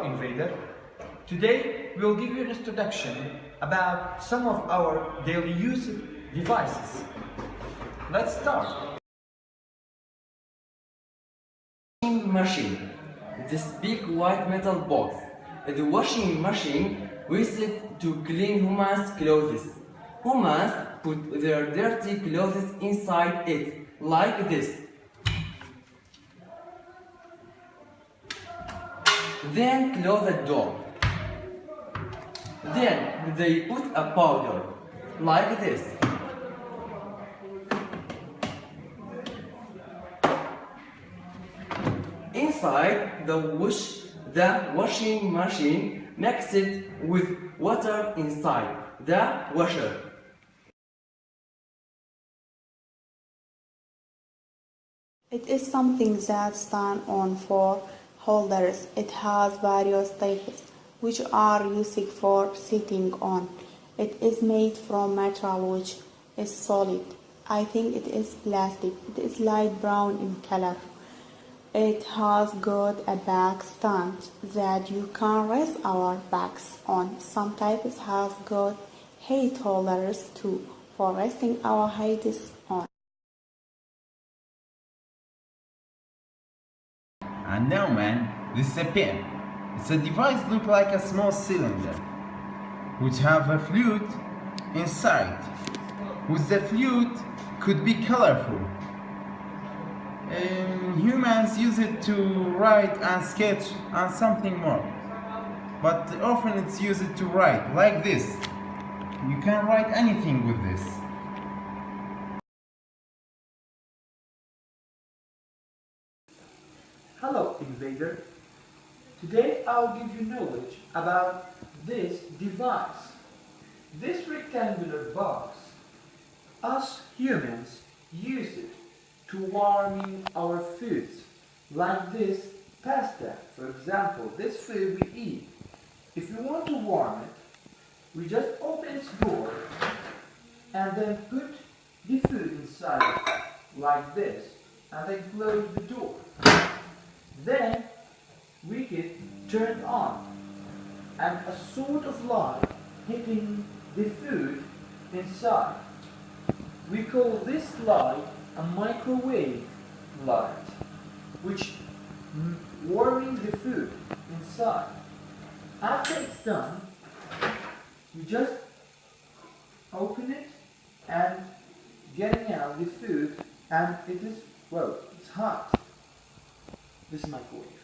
Invader. Today we'll give you an introduction about some of our daily use devices. Let's start. Washing machine. This big white metal box. The washing machine uses to clean humans' clothes. Humans put their dirty clothes inside it, like this. Then close the door. Then they put a powder, like this. Inside the washing machine mixed with water inside the washer. It is something that stands on four holders. It has various types, which are used for sitting on. It is made from material which is solid. I think it is plastic. It is light brown in color. It has got a back stand that you can rest our backs on. Some types have got height holders too, for resting our heads on. And now, man, this is a pen. It's a device look like a small cylinder, which have a fluid inside, which the fluid could be colorful. Humans use it to write and sketch and something more, but often it's used to write, like this. You can write anything with this. Hello Invader. Today I'll give you knowledge about this device. This rectangular box, us humans use it to warming our foods, like this pasta, for example. This food we eat. If we want to warm it, we just open its door and then put the food inside like this, and then close the door. Then we can turn on, and a sort of light hitting the food inside. We call this light a microwave light, which warming the food inside. After it's done, you just open it and getting out the food, and it is, well, it's hot. This is microwave.